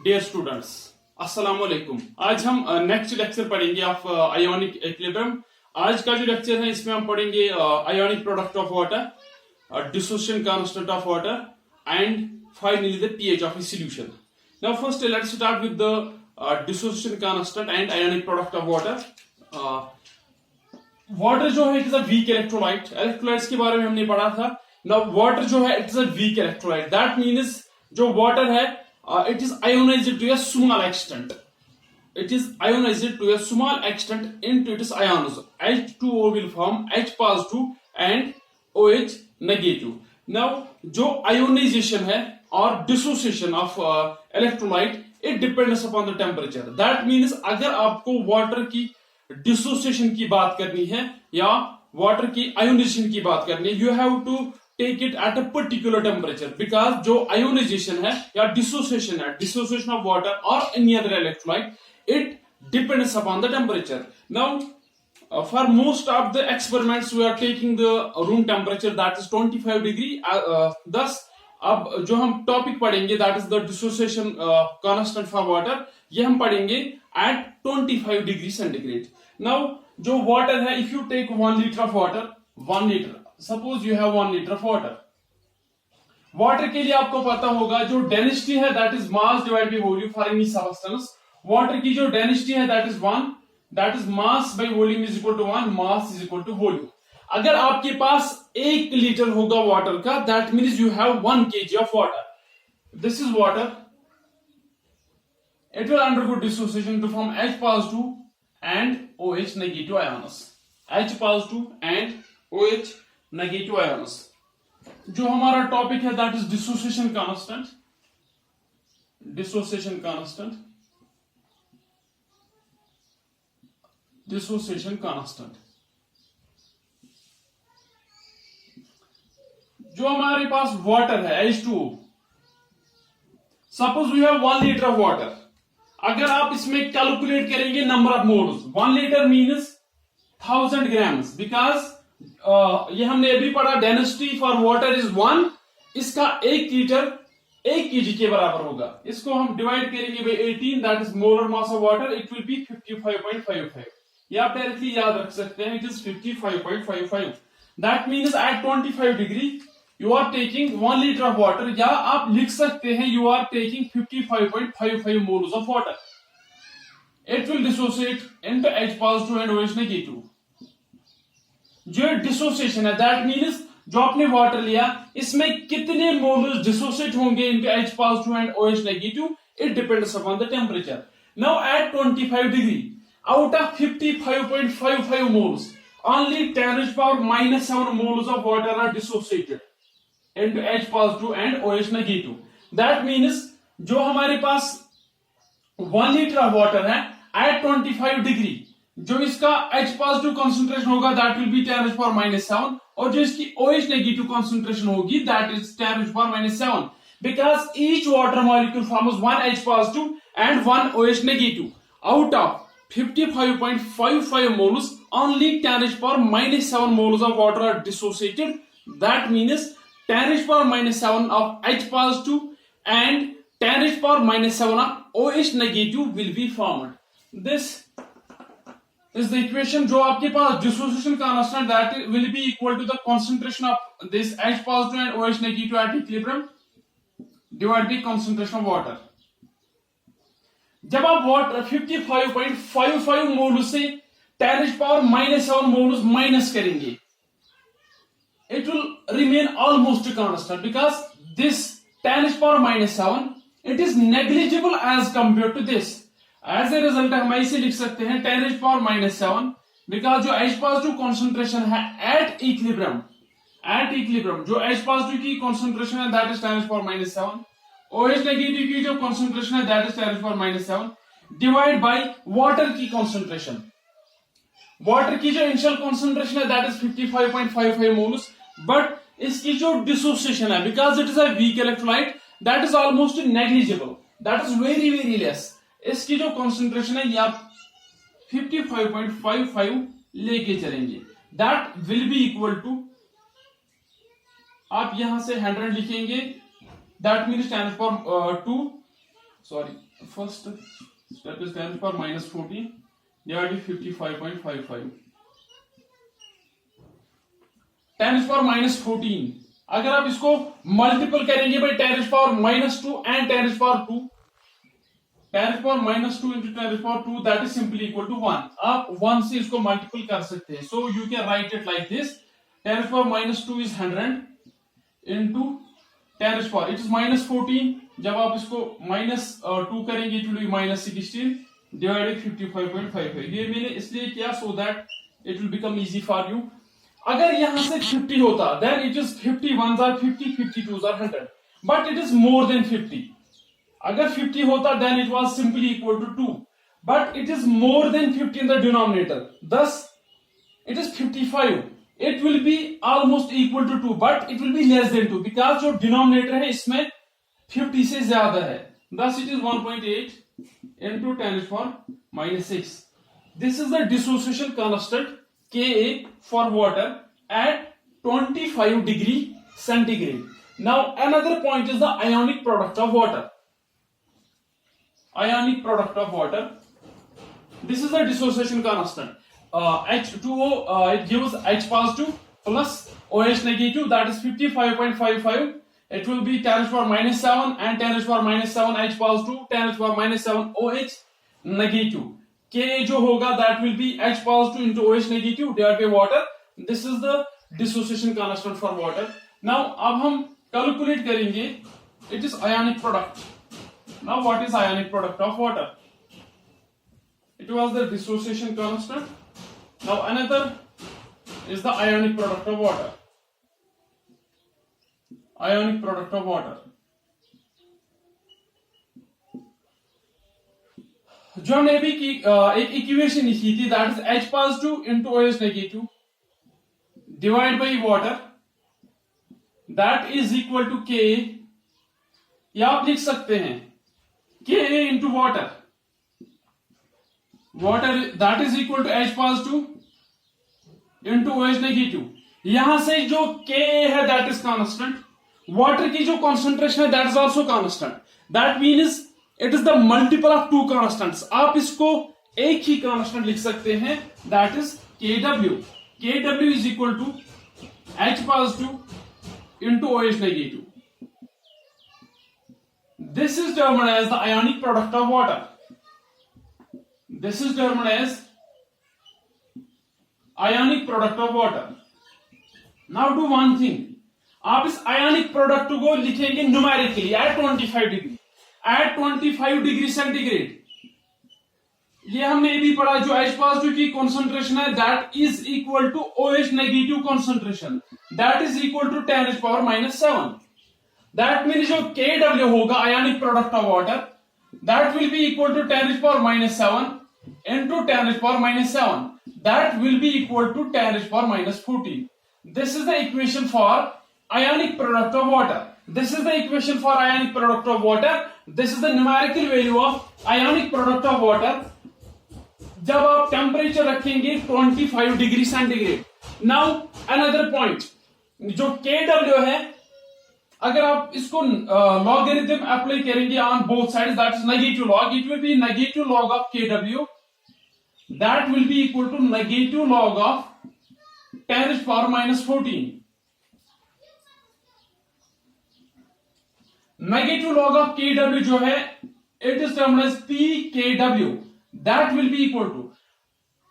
Dear students, अस्सलाम वालेकुम। आज हम नेक्स्ट लेक्चर पढ़ेंगे ऑफ आयोनिक इक्विलिब्रियम। आज का जो लेक्चर है इसमें हम पढ़ेंगे ionic product of water, dissociation constant of water and finally the pH of A solution. Now first let's start with the dissociation constant and ionic product of water. Water जो है it is a weak electrolyte. Electrolytes के बारे में हमने पढ़ा था। Now water जो है it is a weak electrolyte. That means जो वाटर है it is ionized to a small extent. It is ionized to a small extent into its ions. H2O will form H positive and OH negative. Now, जो ionization है और dissociation of electrolyte, it depends upon the temperature. That means अगर आपको water की dissociation की बात करनी है या water की ionization की बात करनी है, you have to take it at a particular temperature, because जो ionization है या dissociation है, dissociation of water or any other electrolyte, it depends upon the temperature. Now for most of the experiments we are taking the room temperature, that is 25 degree. Thus अब जो हम topic पढ़ेंगे that is the dissociation constant for water, ये हम पढ़ेंगे at 25 degree centigrade. Now जो water है, if you take 1 liter of water, 1 liter, suppose you have 1 litre of water. Water के लिए आपको पता होगा जो डेंसिटी है that is mass divide by volume for any substance. Water की जो डेंसिटी है that is 1, that is mass by volume is equal to 1, mass is equal to volume. अगर आपके पास 1 लीटर होगा वाटर का, that means you have 1 kg of water. This is water, it will undergo dissociation to form H positive and OH negative ions. H positive and OH negative ions. जो हमारा topic है that is dissociation constant. Dissociation constant, dissociation constant. जो हमारे पास water है H2O, suppose we have 1 litre of water. अगर आप इसमें कैलकुलेट करेंगे number of moles, 1 litre means 1000 grams, because ये हमने अभी पढ़ा डेंसिटी फॉर वाटर इज 1, इसका 1 लीटर 1 kg के बराबर होगा। इसको हम डिवाइड करेंगे by 18, that is molar mass of water, it will be 55.55। ये आप डायरेक्टली याद रख सकते हैं, it is 55.55। That means at 25 degree you are taking 1 litre of water, या आप लिख सकते हैं you are taking 55.55 moles of water. It will dissociate into H positive and OH negative। जो डिसोसिएशन है दैट मीन्स जो आपने वाटर लिया इसमें कितने मोल्स डिसोसिएट होंगे into H positive and OH negative, it depends upon the temperature. Now at 25 degree, out of 55.55 moles, only 10⁻⁻7 moles of water are dissociated into H positive and OH negative. That means जो हमारे पास 1 litre of water है at 25 degree, जो इसका H positive concentration होगा that will B 10⁻⁻7, और जो इसकी OH negative concentration होगी that is 10⁻⁻7, because each water molecule forms 1 H positive and 1 OH negative. Out of 55.55 moles, only 10⁻⁻7 moles of water are dissociated. That means 10⁻⁻7 of H positive and 10⁻⁻7 of OH negative will be formed. This is the equation। जो आपके पास dissociation constant that will be equal to the concentration of this H positive and OH negative at equilibrium divide by concentration of water. जब आप water 55.55 mole से 10⁻⁻7 mole minus करेंगे, it will remain almost constant, because this 10⁻⁻7 it is negligible as compare to this. As a result हम ऐसे लिख सकते हैं 10⁻⁻7, because जो H positive कॉन्सेंट्रेशन है एट इक्विलिब्रियम, जो H positive की कॉन्सेंट्रेशन है दैट इज 10⁻⁻7, OH नेगेटिव की जो कॉन्सेंट्रेशन है that is 10⁻�7, divide by water की कॉन्सेंट्रेशन। वाटर की जो इनिशियल कॉन्सेंट्रेशन है दैट इज 55.55 मोल्स, बट इसकी जो डिसोसिएशन है because it is a weak electrolyte that is almost negligible, that is very very less. इसकी जो कंसंट्रेशन है ये आप 55.55 लेके चलेंगे, that will be equal to, आप यहां से 100 लिखेंगे, that means 10⁻2 sorry, first step is 10 to the power minus 14 divided by 55.55. 10 to the power minus 14, अगर आप इसको मल्टीपल करेंगे भाई 10 to the power minus 2 and 10 to the power 2, 10 to the power minus 2 into 10 to the power 2, that is simply equal to 1. आप 1 से इसको multiple कर सकते हैं. So you can write it like this: 10 to the power minus 2 is 100 into 10 to the power, it is minus 14. जब आप इसको minus 2 करेंगे it will be minus 16 divided by 55.55. ये मैंने इसलिए किया so that it will become easy for you. अगर यहां से 50 होता then it is 51s are 50, 52s are 100, but it is more than 50. अगर 50 होता then it was simply equal to 2, but it is more than 50 in the denominator, thus it is 55. It will be almost equal to 2, but it will be less than 2 because जो denominator है इसमें 50 से ज्यादा है. Thus it is 1.8 into 10 to the power minus 6. This is the dissociation constant Ka for water at 25 degree centigrade. Now another point is the ionic product of water. Ionic product of water. This is the dissociation constant. H2O, it gives H positive plus OH negative, that is 55.55. It will be 10 to the power minus 7 and 10 to the power minus 7 H positive, 10 to the power minus 7 OH negative. K जो होगा that will be H positive into OH negative divided by water. This is the dissociation constant for water. Now अब हम calculate करेंगे it is ionic product. Now what is ionic product of water? It was the dissociation constant. Now another is the ionic product of water. Ionic product of water. जो हमने अभी की एक equation लिखी थी that is H positive into OH negative divide by water, that is equal to Ka, या आप लिख सकते हैं Ka into water, water that is equal to H positive into OH negative. यहां से जो Ka है दैट इज कांस्टेंट, वाटर की जो कॉन्सेंट्रेशन है that is also constant. That means it is the multiple of two constants. आप इसको एक ही कांस्टेंट लिख सकते हैं that is Kw. Kw is equal to H positive into OH negative. This is termed as the ionic product of water. This is termed as ionic product of water. Now do one thing, आप इस ionic product को लिखेंगे numerically at 25 degree, at 25 degree centigrade. ये हमने भी पढ़ा जो H positive की कॉन्सेंट्रेशन है that is equal to OH negative concentration, that is equal to 10 to the power minus 7. That mean जो Kw होगा ionic product of water that will be equal to 10 to the power minus 7 into 10 to the power minus 7, that will be equal to 10 to the power minus 14. This is the equation for ionic product of water. This is the equation for ionic product of water. This is the numerical value of ionic product of water. जब आप temperature रखेंगे 25 degree centigrade. Now another point, जो Kw है अगर आप इसको logarithm apply करेंगे on both sides that is negative log, it will B negative log of Kw, that will be equal to negative log of 10 to the power minus 14. Negative log of Kw जो है it is termed as pKw, that will be equal to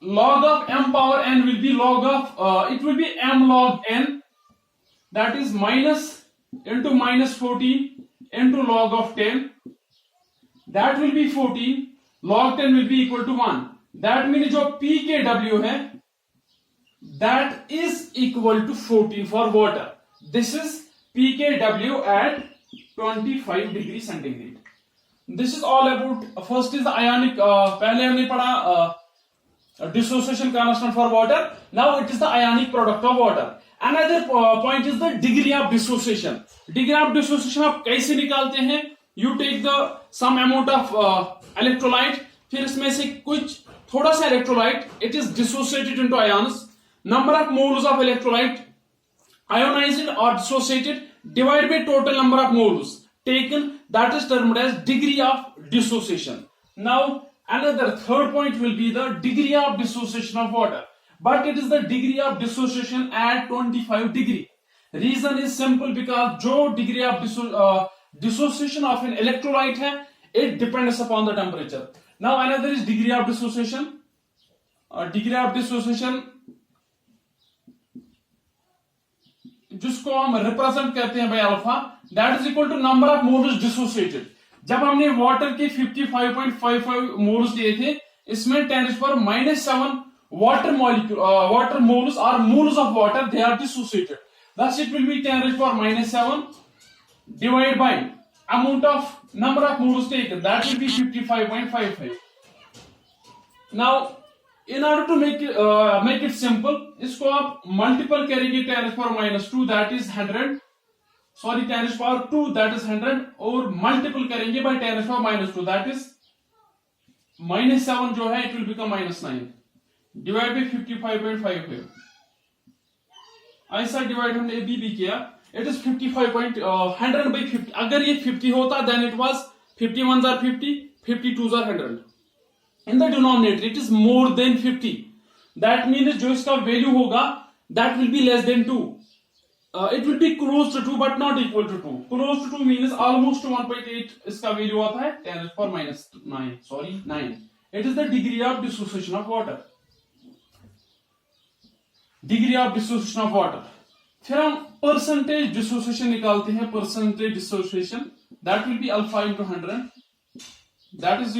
log of m power n will be log of it will be m log n, that is minus into minus 14 into log of 10, that will be 14, log 10 will be equal to 1. That means जो pKw है that is equal to 14 for water. This is pKw at 25 degree centigrade. This is all about, first is the ionic, पहले हमने पढ़ा dissociation constant for water. Now it is the ionic product of water. Another point is the degree of dissociation. Degree of dissociation आप कैसे निकालते हैं? You take the some amount of electrolyte, फिर इसमें से कुछ थोड़ा सा electrolyte, it is dissociated into ions. Number of moles of electrolyte ionised और dissociated divide by total number of moles taken, that is termed as degree of dissociation. Now, another third point will be the degree of dissociation of water. But it is the degree of dissociation at 25 degree. Reason is simple because जो degree of dissociation of an electrolyte है, it depends upon the temperature. Now another is degree of dissociation. Degree of dissociation जिसको हम represent करते हैं by alpha, that is equal to number of moles dissociated. जब हमने water के 55.55 moles लिए थे, इसमें 10⁻⁻7 water moles or moles of water they are dissociated. Thus it will be 10⁻⁻7 divided by amount of number of moles taken, that will be 55.55. Now in order to make it simple, इसको आप multiple करेंगे 10⁻⁻2 that is 100, sorry 10⁻2 that is 100, और multiple करेंगे by 10⁻2 that is -7 जो है it will become -9 divide by 55.55. ऐसा divide हमने A B किया, इट इज 55.100/50. अगर ये 50 होता then it was 51s are 50, 52s are 100. In the denominator it is more than 50. That means जो इसका वैल्यू होगा that will be less than 2. It will be close to 2 but not equal to 2. Close to 2 means almost 1.8 इसका value आता है 10⁻⁹ sorry 9. It is the degree of dissociation of water. Degree of dissociation of water. फिर हम percentage dissociation निकालते हैं. Percentage dissociation that will be alpha into 100, that is